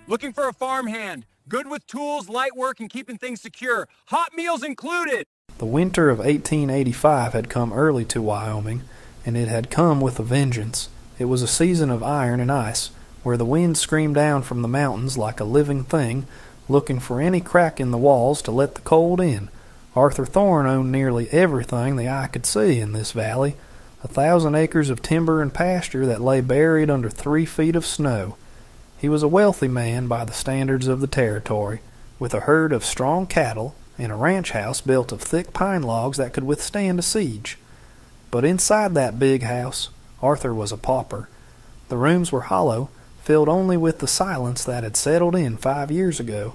Looking for a farmhand. Good with tools, light work, and keeping things secure. Hot meals included. The winter of 1885 had come early to Wyoming, and it had come with a vengeance. It was a season of iron and ice, where the wind screamed down from the mountains like a living thing, looking for any crack in the walls to let the cold in. Arthur Thorne owned nearly everything the eye could see in this valley, 1,000 acres of timber and pasture that lay buried under 3 feet of snow. He was a wealthy man by the standards of the territory, with a herd of strong cattle and a ranch house built of thick pine logs that could withstand a siege. But inside that big house, Arthur was a pauper. The rooms were hollow, filled only with the silence that had settled in 5 years ago,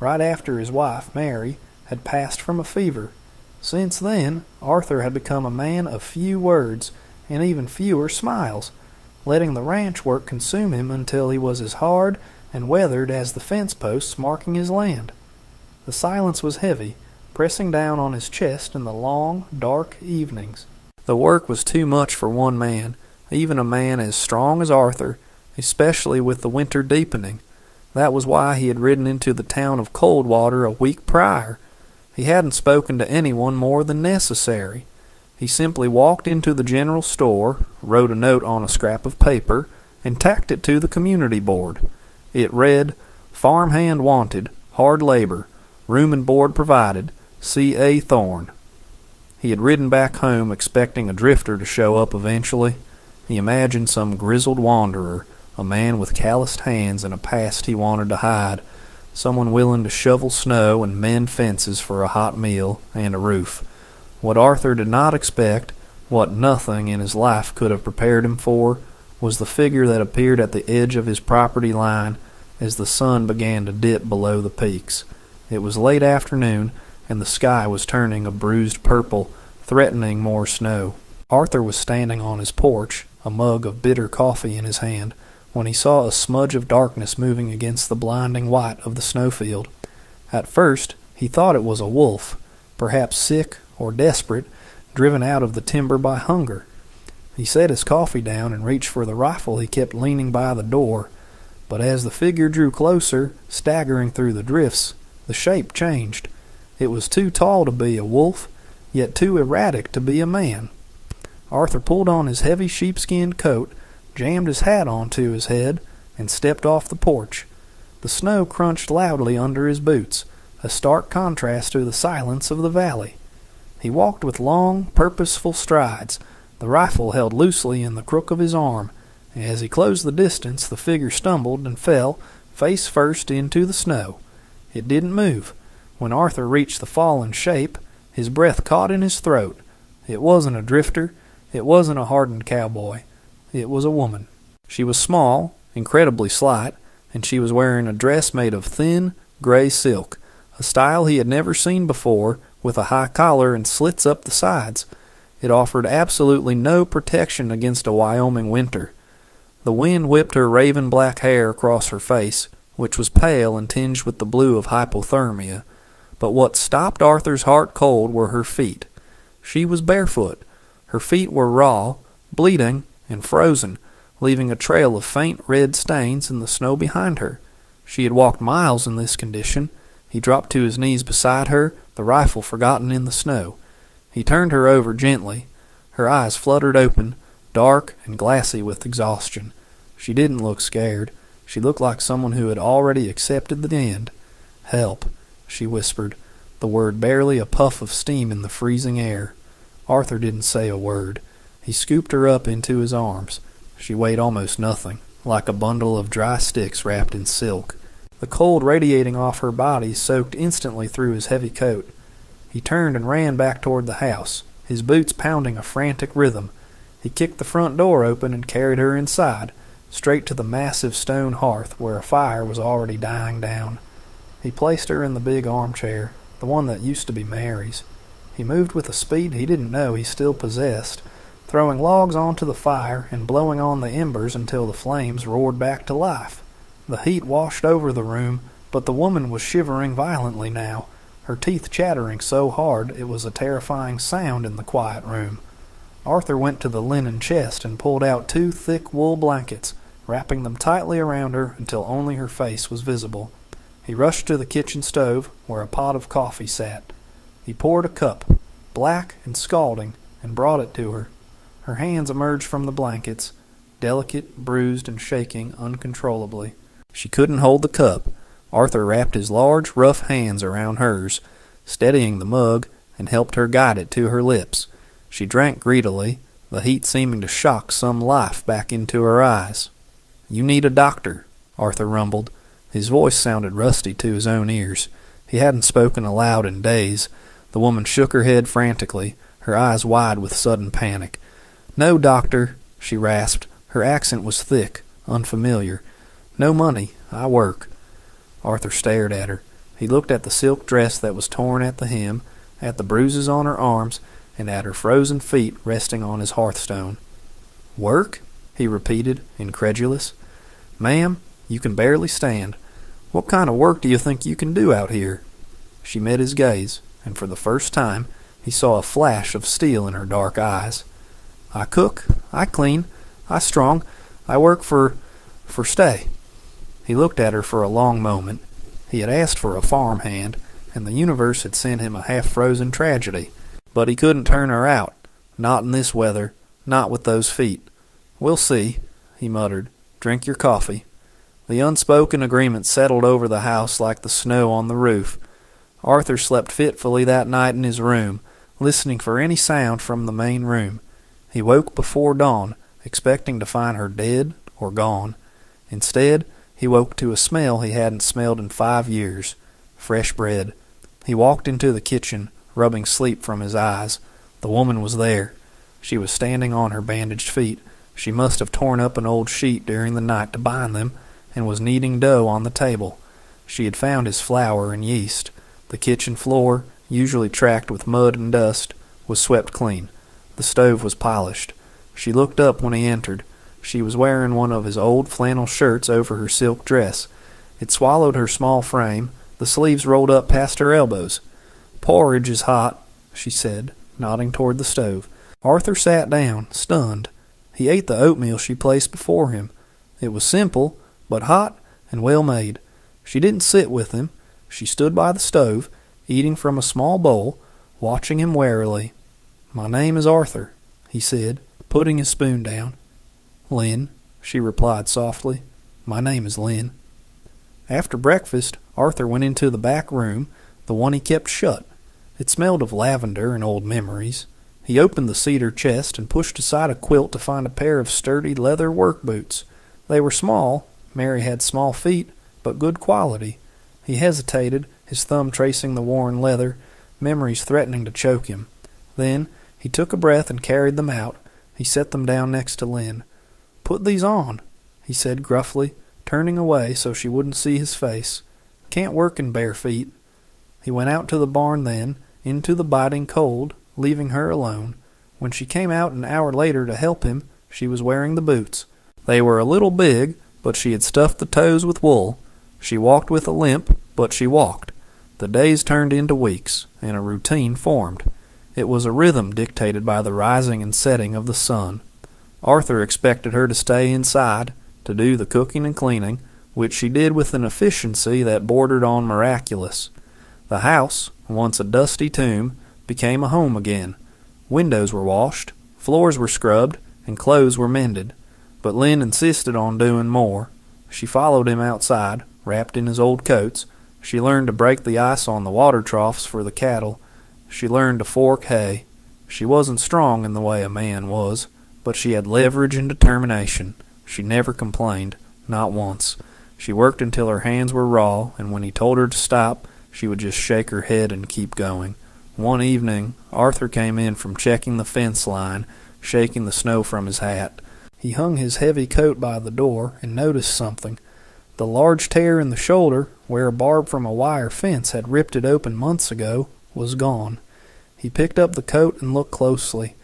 right after his wife, Mary, had passed from a fever. Since then, Arthur had become a man of few words and even fewer smiles, letting the ranch work consume him until he was as hard and weathered as the fence posts marking his land. The silence was heavy, pressing down on his chest in the long, dark evenings. The work was too much for one man, even a man as strong as Arthur, especially with the winter deepening. That was why he had ridden into the town of Coldwater a week prior. He hadn't spoken to anyone more than necessary. He simply walked into the general store, wrote a note on a scrap of paper, and tacked it to the community board. It read, "Farmhand wanted, hard labor, room and board provided, C. A. Thorne." He had ridden back home expecting a drifter to show up eventually. He imagined some grizzled wanderer, a man with calloused hands and a past he wanted to hide, someone willing to shovel snow and mend fences for a hot meal and a roof. What Arthur did not expect, what nothing in his life could have prepared him for, was the figure that appeared at the edge of his property line as the sun began to dip below the peaks. It was late afternoon, and the sky was turning a bruised purple, threatening more snow. Arthur was standing on his porch, a mug of bitter coffee in his hand, when he saw a smudge of darkness moving against the blinding white of the snowfield. At first, he thought it was a wolf, perhaps sick or desperate, driven out of the timber by hunger. He set his coffee down and reached for the rifle he kept leaning by the door, but as the figure drew closer, staggering through the drifts, the shape changed. It was too tall to be a wolf, yet too erratic to be a man. Arthur pulled on his heavy sheepskin coat, jammed his hat onto his head, and stepped off the porch. The snow crunched loudly under his boots, a stark contrast to the silence of the valley. He walked with long, purposeful strides, the rifle held loosely in the crook of his arm. As he closed the distance, the figure stumbled and fell, face first, into the snow. It didn't move. When Arthur reached the fallen shape, his breath caught in his throat. It wasn't a drifter. It wasn't a hardened cowboy. It was a woman. She was small, incredibly slight, and she was wearing a dress made of thin, gray silk, a style he had never seen before, with a high collar and slits up the sides. It offered absolutely no protection against a Wyoming winter. The wind whipped her raven black hair across her face, which was pale and tinged with the blue of hypothermia. But what stopped Arthur's heart cold were her feet. She was barefoot. Her feet were raw, bleeding, and frozen, leaving a trail of faint red stains in the snow behind her. She had walked miles in this condition. He dropped to his knees beside her, the rifle forgotten in the snow. He turned her over gently. Her eyes fluttered open, dark and glassy with exhaustion. She didn't look scared. She looked like someone who had already accepted the end. "Help," she whispered, the word barely a puff of steam in the freezing air. Arthur didn't say a word. He scooped her up into his arms. She weighed almost nothing, like a bundle of dry sticks wrapped in silk. The cold radiating off her body soaked instantly through his heavy coat. He turned and ran back toward the house, his boots pounding a frantic rhythm. He kicked the front door open and carried her inside, straight to the massive stone hearth where a fire was already dying down. He placed her in the big armchair, the one that used to be Mary's. He moved with a speed he didn't know he still possessed, throwing logs onto the fire and blowing on the embers until the flames roared back to life. The heat washed over the room, but the woman was shivering violently now, her teeth chattering so hard it was a terrifying sound in the quiet room. Arthur went to the linen chest and pulled out 2 thick wool blankets, wrapping them tightly around her until only her face was visible. He rushed to the kitchen stove, where a pot of coffee sat. He poured a cup, black and scalding, and brought it to her. Her hands emerged from the blankets, delicate, bruised, and shaking uncontrollably. She couldn't hold the cup. Arthur wrapped his large, rough hands around hers, steadying the mug, and helped her guide it to her lips. She drank greedily, the heat seeming to shock some life back into her eyes. "You need a doctor," Arthur rumbled. His voice sounded rusty to his own ears. He hadn't spoken aloud in days. The woman shook her head frantically, her eyes wide with sudden panic. "No, doctor," she rasped. Her accent was thick, unfamiliar. "No money. I work." Arthur stared at her. He looked at the silk dress that was torn at the hem, at the bruises on her arms, and at her frozen feet resting on his hearthstone. "Work?" he repeated, incredulous. "Ma'am, you can barely stand. What kind of work do you think you can do out here?" She met his gaze, and for the first time he saw a flash of steel in her dark eyes. "I cook, I clean, I strong, I work for stay." He looked at her for a long moment. He had asked for a farmhand, and the universe had sent him a half-frozen tragedy. But he couldn't turn her out. Not in this weather, not with those feet. "We'll see," he muttered. "Drink your coffee." The unspoken agreement settled over the house like the snow on the roof. Arthur slept fitfully that night in his room, listening for any sound from the main room. He woke before dawn, expecting to find her dead or gone. Instead, he woke to a smell he hadn't smelled in 5 years. Fresh bread. He walked into the kitchen, rubbing sleep from his eyes. The woman was there. She was standing on her bandaged feet. She must have torn up an old sheet during the night to bind them, and was kneading dough on the table. She had found his flour and yeast. The kitchen floor, usually tracked with mud and dust, was swept clean. The stove was polished. She looked up when he entered. She was wearing one of his old flannel shirts over her silk dress. It swallowed her small frame, the sleeves rolled up past her elbows. "Porridge is hot," she said, nodding toward the stove. Arthur sat down, stunned. He ate the oatmeal she placed before him. It was simple, but hot and well made. She didn't sit with him. She stood by the stove, eating from a small bowl, watching him warily. "My name is Arthur," he said, putting his spoon down. "Lynn," she replied softly. "My name is Lynn." After breakfast, Arthur went into the back room, the one he kept shut. It smelled of lavender and old memories. He opened the cedar chest and pushed aside a quilt to find a pair of sturdy leather work boots. They were small. Mary had small feet, but good quality. He hesitated, his thumb tracing the worn leather, memories threatening to choke him. Then he took a breath and carried them out. He set them down next to Lynn. "Put these on," he said gruffly, turning away so she wouldn't see his face. "Can't work in bare feet." He went out to the barn then, into the biting cold, leaving her alone. When she came out an hour later to help him, she was wearing the boots. They were a little big, but she had stuffed the toes with wool. She walked with a limp, but she walked. The days turned into weeks, and a routine formed. It was a rhythm dictated by the rising and setting of the sun. Arthur expected her to stay inside, to do the cooking and cleaning, which she did with an efficiency that bordered on miraculous. The house, once a dusty tomb, became a home again. Windows were washed, floors were scrubbed, and clothes were mended. But Lynn insisted on doing more. She followed him outside, wrapped in his old coats. She learned to break the ice on the water troughs for the cattle. She learned to fork hay. She wasn't strong in the way a man was, but she had leverage and determination. She never complained, not once. She worked until her hands were raw, and when he told her to stop, she would just shake her head and keep going. One evening, Arthur came in from checking the fence line, shaking the snow from his hat. He hung his heavy coat by the door and noticed something. The large tear in the shoulder, where a barb from a wire fence had ripped it open months ago, was gone. He picked up the coat and looked closely.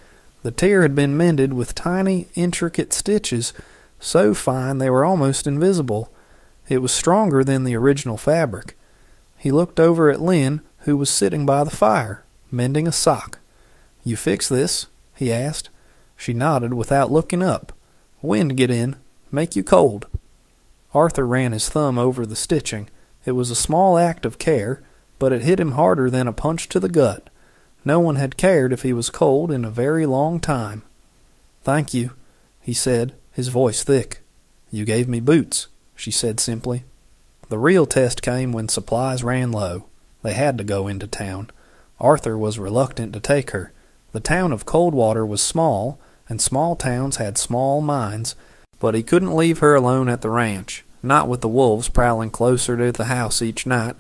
The tear had been mended with tiny, intricate stitches, so fine they were almost invisible. It was stronger than the original fabric. He looked over at Lynn, who was sitting by the fire, mending a sock. "You fix this?" he asked. She nodded without looking up. "Wind get in," Make you cold." Arthur ran his thumb over the stitching. It was a small act of care, but it hit him harder than a punch to the gut. No one had cared if he was cold in a very long time. "Thank you," he said, his voice thick. "You gave me boots," she said simply. The real test came when supplies ran low. They had to go into town. Arthur was reluctant to take her. The town of Coldwater was small, and small towns had small minds, but he couldn't leave her alone at the ranch, not with the wolves prowling closer to the house each night.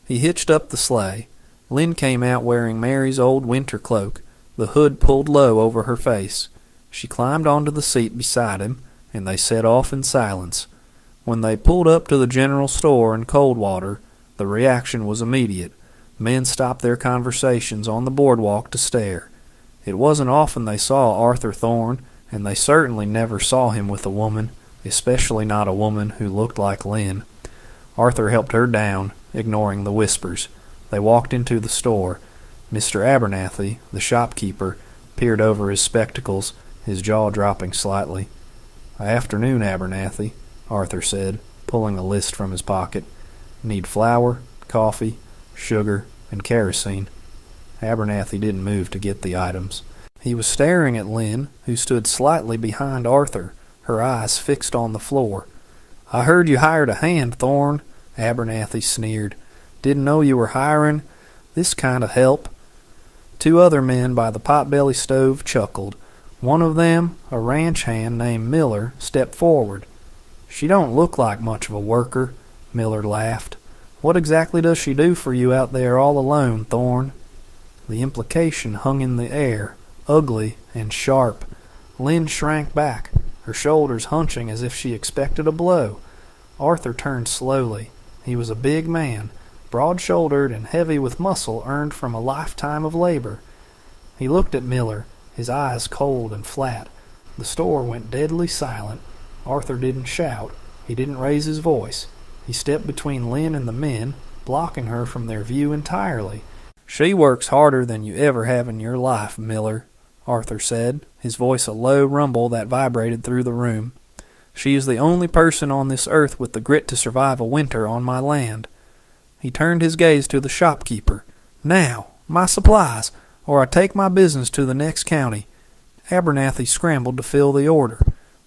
He hitched up the sleigh. Lynn came out wearing Mary's old winter cloak, the hood pulled low over her face. She climbed onto the seat beside him, and they set off in silence. When they pulled up to the general store in Coldwater, the reaction was immediate. Men stopped their conversations on the boardwalk to stare. It wasn't often they saw Arthur Thorne, and they certainly never saw him with a woman, especially not a woman who looked like Lynn. Arthur helped her down, ignoring the whispers. They walked into the store. Mr. Abernathy, the shopkeeper, peered over his spectacles, his jaw dropping slightly. "Afternoon, Abernathy," Arthur said, pulling a list from his pocket. "Need flour, coffee, sugar, and kerosene." Abernathy didn't move to get the items. He was staring at Lynn, who stood slightly behind Arthur, her eyes fixed on the floor. "I heard you hired a hand, Thorne," Abernathy sneered. "Didn't know you were hiring this kind of help." Two other men by the potbelly stove chuckled. One of them, a ranch hand named Miller, stepped forward. "She don't look like much of a worker," Miller laughed. "What exactly does she do for you out there all alone, Thorne?" The implication hung in the air, ugly and sharp. Lynn shrank back, her shoulders hunching as if she expected a blow. Arthur turned slowly. He was a big man, broad-shouldered and heavy with muscle earned from a lifetime of labor. He looked at Miller, his eyes cold and flat. The store went deadly silent. Arthur didn't shout. He didn't raise his voice. He stepped between Lynn and the men, blocking her from their view entirely. "She works harder than you ever have in your life, Miller," Arthur said, his voice a low rumble that vibrated through the room. "She is the only person on this earth with the grit to survive a winter on my land." He turned his gaze to the shopkeeper. "Now, my supplies, or I take my business to the next county." Abernathy scrambled to fill the order.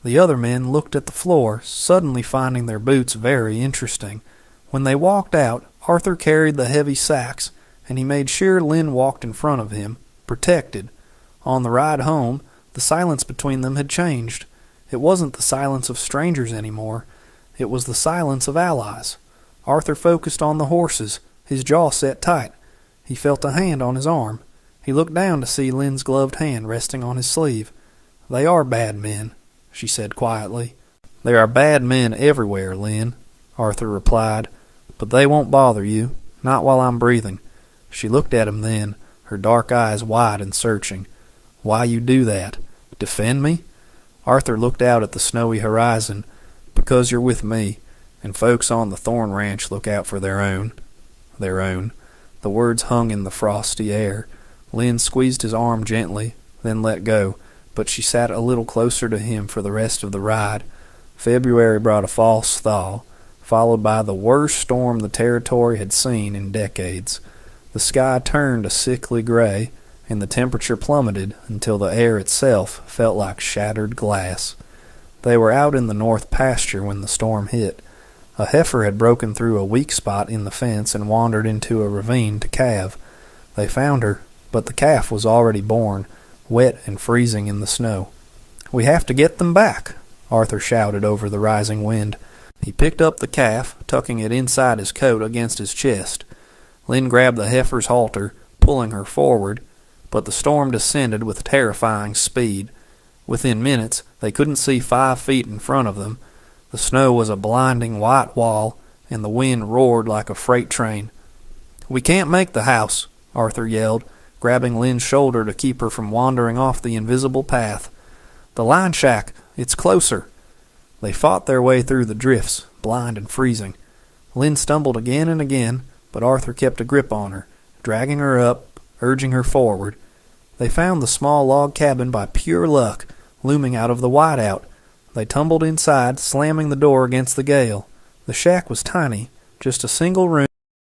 The other men looked at the floor, suddenly finding their boots very interesting. When they walked out, Arthur carried the heavy sacks, and he made sure Lynn walked in front of him, protected. On the ride home, the silence between them had changed. It wasn't the silence of strangers anymore. It was the silence of allies. Arthur focused on the horses, his jaw set tight. He felt a hand on his arm. He looked down to see Lynn's gloved hand resting on his sleeve. "They are bad men," she said quietly. "There are bad men everywhere, Lynn," Arthur replied, "but they won't bother you, not while I'm breathing." She looked at him then, her dark eyes wide and searching. "Why you do that? Defend me?" Arthur looked out at the snowy horizon. "Because you're with me, and folks on the Thorne Ranch look out for their own." Their own. The words hung in the frosty air. Lynn squeezed his arm gently, then let go, but she sat a little closer to him for the rest of the ride. February brought a false thaw, followed by the worst storm the territory had seen in decades. The sky turned a sickly gray, and the temperature plummeted until the air itself felt like shattered glass. They were out in the north pasture when the storm hit. A heifer had broken through a weak spot in the fence and wandered into a ravine to calve. They found her, but the calf was already born, wet and freezing in the snow. "We have to get them back," Arthur shouted over the rising wind. He picked up the calf, tucking it inside his coat against his chest. Lynn grabbed the heifer's halter, pulling her forward, but the storm descended with terrifying speed. Within minutes, they couldn't see 5 feet in front of them. The snow was a blinding white wall, and the wind roared like a freight train. "We can't make the house," Arthur yelled, grabbing Lynn's shoulder to keep her from wandering off the invisible path. "The line shack, it's closer." They fought their way through the drifts, blind and freezing. Lynn stumbled again and again, but Arthur kept a grip on her, dragging her up, urging her forward. They found the small log cabin by pure luck, looming out of the whiteout. They tumbled inside, slamming the door against the gale. The shack was tiny, just a single room